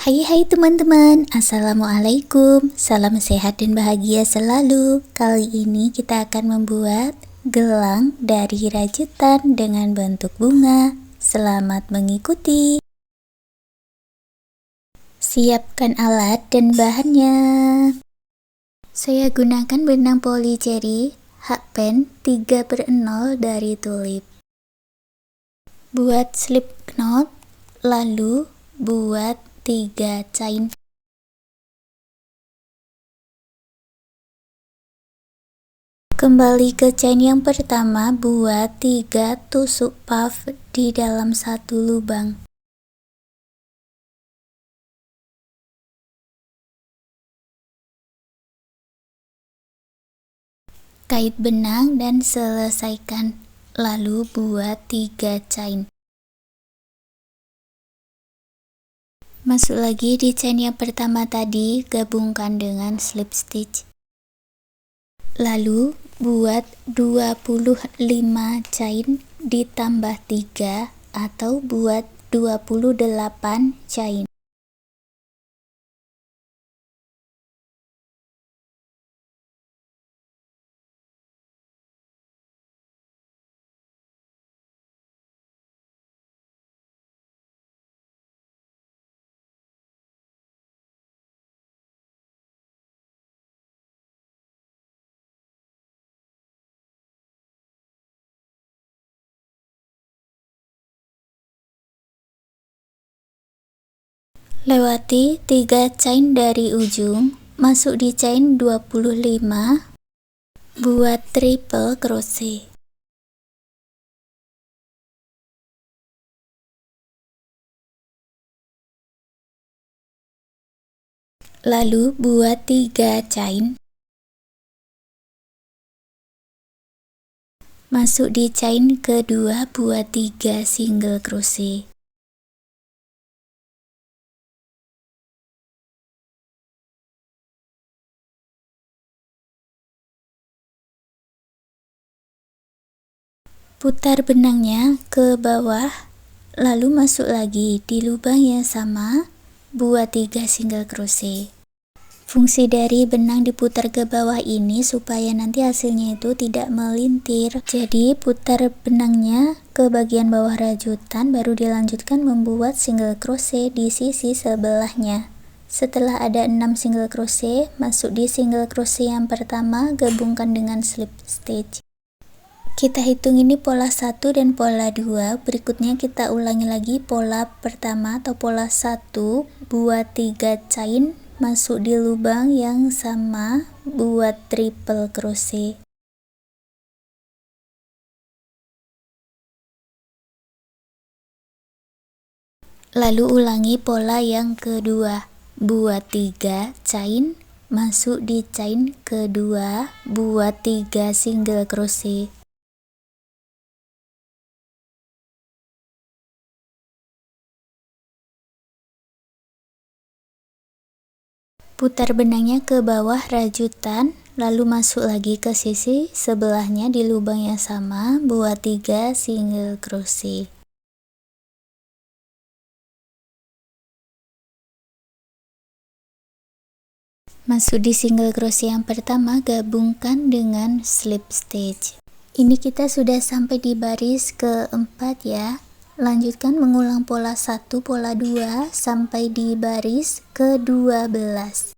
Hai teman-teman, Assalamualaikum, salam sehat dan bahagia selalu. Kali ini kita akan membuat gelang dari rajutan dengan bentuk bunga. Selamat mengikuti. Siapkan alat dan bahannya. Saya gunakan benang polycherry hakpen 3/0 dari tulip. Buat slip knot, lalu buat 3 chain. Kembali ke chain yang pertama, buat 3 tusuk puff di dalam satu lubang. Kait benang dan selesaikan, lalu buat 3 chain. Masuk lagi di chain yang pertama tadi, gabungkan dengan slip stitch. Lalu buat 25 chain ditambah 3 atau buat 28 chain. Lewati 3 chain dari ujung, masuk di chain 25, buat triple crochet. Lalu buat 3 chain. Masuk di chain kedua, buat 3 single crochet. Putar benangnya ke bawah, lalu masuk lagi di lubang yang sama, buat 3 single crochet. Fungsi dari benang diputar ke bawah ini supaya nanti hasilnya itu tidak melintir. Jadi putar benangnya ke bagian bawah rajutan, baru dilanjutkan membuat single crochet di sisi sebelahnya. Setelah ada 6 single crochet, masuk di single crochet yang pertama, gabungkan dengan slip stitch. Kita hitung ini pola 1 dan pola 2. Berikutnya kita ulangi lagi pola pertama atau pola 1, buat 3 chain, masuk di lubang yang sama, buat triple crochet. Lalu ulangi pola yang kedua, buat 3 chain, masuk di chain kedua, buat 3 single crochet. Putar benangnya ke bawah rajutan, lalu masuk lagi ke sisi sebelahnya di lubang yang sama, buat 3 single crochet. Masuk di single crochet yang pertama, gabungkan dengan slip stitch. Ini kita sudah sampai di baris keempat ya. Lanjutkan mengulang pola 1, pola 2 sampai di baris ke-12.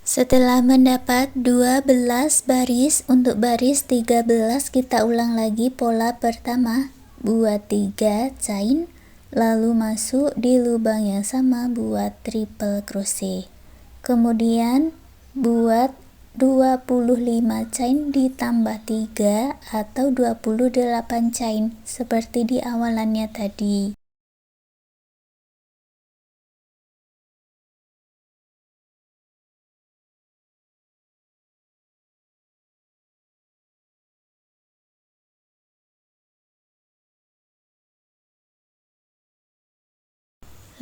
Setelah mendapat 12 baris, untuk baris 13 kita ulang lagi pola pertama, buat 3 chain, lalu masuk di lubang yang sama, buat triple crochet. Kemudian buat 25 chain ditambah 3 atau 28 chain seperti di awalannya tadi.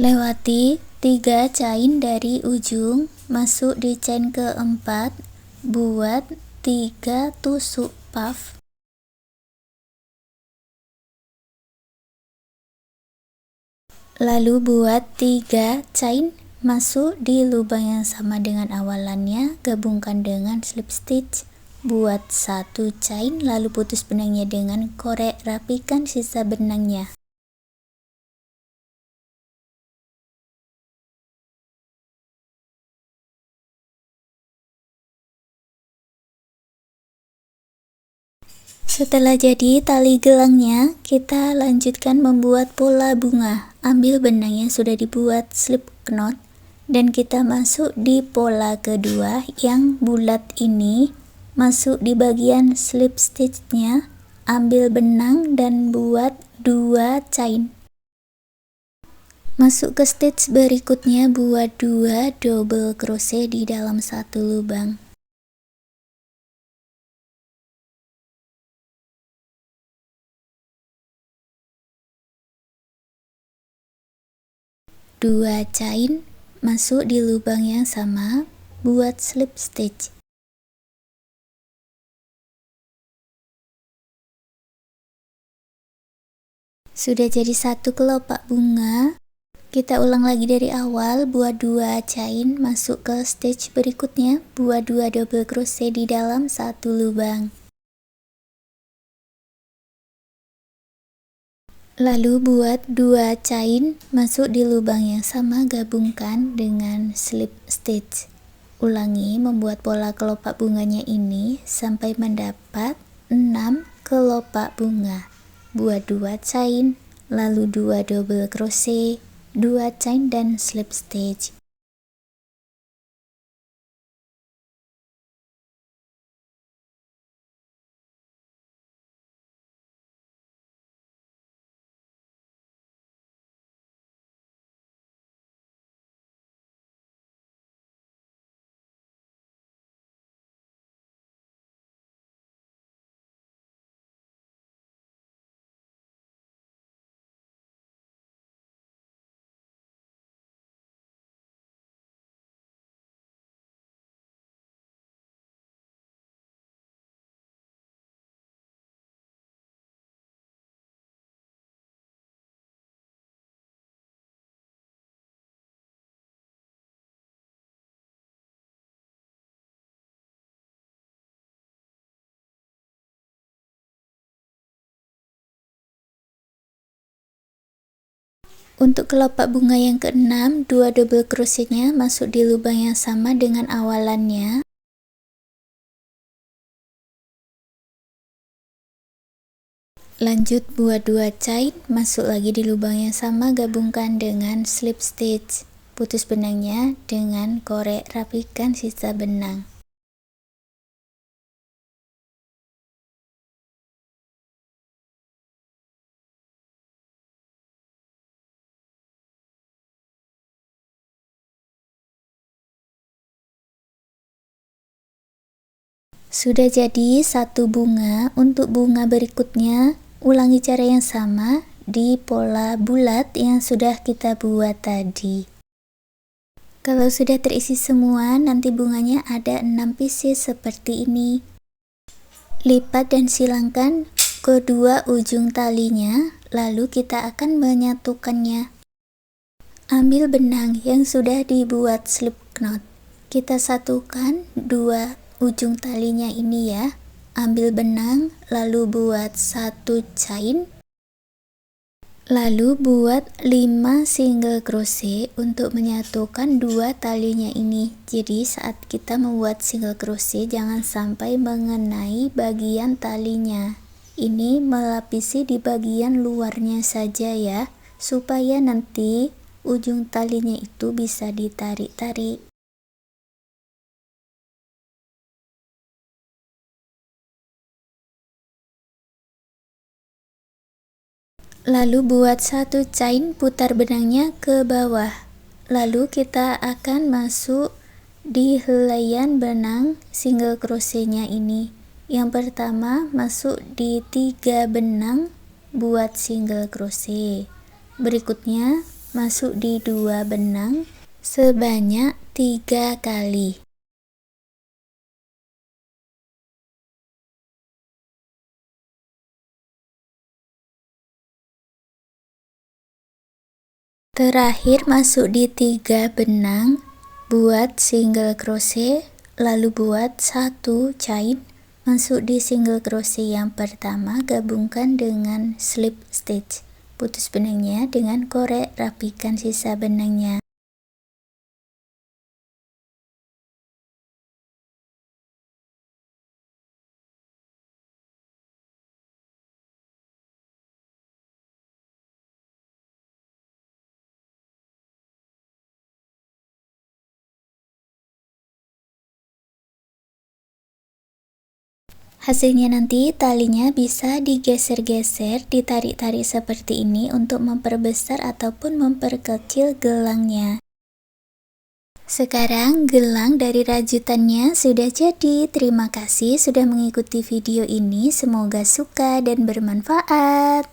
Lewati 3 chain dari ujung, masuk di chain keempat, buat 3 tusuk puff. Lalu buat 3 chain masuk di lubang yang sama dengan awalannya, gabungkan dengan slip stitch. Buat 1 chain lalu putus benangnya dengan korek, rapikan sisa benangnya. Setelah jadi tali gelangnya, kita lanjutkan membuat pola bunga. Ambil benang yang sudah dibuat slip knot dan kita masuk di pola kedua yang bulat ini, masuk di bagian slip stitchnya, ambil benang dan buat 2 chain. Masuk ke stitch berikutnya, buat 2 double crochet di dalam satu lubang. Dua chain masuk di lubang yang sama, buat slip stitch. Sudah jadi satu kelopak bunga. Kita ulang lagi dari awal, buat 2 chain masuk ke stitch berikutnya, buat 2 double crochet di dalam satu lubang. Lalu buat 2 chain masuk di lubang yang sama, gabungkan dengan slip stitch. Ulangi membuat pola kelopak bunganya ini sampai mendapat 6 kelopak bunga. Buat 2 chain, lalu 2 double crochet, 2 chain dan slip stitch. Untuk kelopak bunga yang keenam, 2 double crochetnya masuk di lubang yang sama dengan awalannya. Lanjut buat 2 chain, masuk lagi di lubang yang sama, gabungkan dengan slip stitch. Putus benangnya dengan korek, rapikan sisa benang. Sudah jadi satu bunga. Untuk bunga berikutnya, ulangi cara yang sama di pola bulat yang sudah kita buat tadi. Kalau sudah terisi semua, nanti bunganya ada 6 pieces seperti ini. Lipat dan silangkan kedua ujung talinya, lalu kita akan menyatukannya. Ambil benang yang sudah dibuat slip knot. Kita satukan dua ujung talinya ini ya. Ambil benang, lalu buat 1 chain. Lalu buat 5 single crochet untuk menyatukan dua talinya ini. Jadi saat kita membuat single crochet jangan sampai mengenai bagian talinya. Ini melapisi di bagian luarnya saja ya, supaya nanti ujung talinya itu bisa ditarik-tarik. Lalu buat 1 chain, putar benangnya ke bawah. Lalu kita akan masuk di helaian benang single crochetnya ini. Yang pertama masuk di 3 benang buat single crochet. Berikutnya masuk di 2 benang sebanyak 3 kali. Terakhir masuk di 3 benang, buat single crochet, lalu buat 1 chain, masuk di single crochet yang pertama, gabungkan dengan slip stitch, putus benangnya dengan korek, rapikan sisa benangnya. Hasilnya nanti talinya bisa digeser-geser, ditarik-tarik seperti ini untuk memperbesar ataupun memperkecil gelangnya. Sekarang gelang dari rajutannya sudah jadi. Terima kasih sudah mengikuti video ini, semoga suka dan bermanfaat.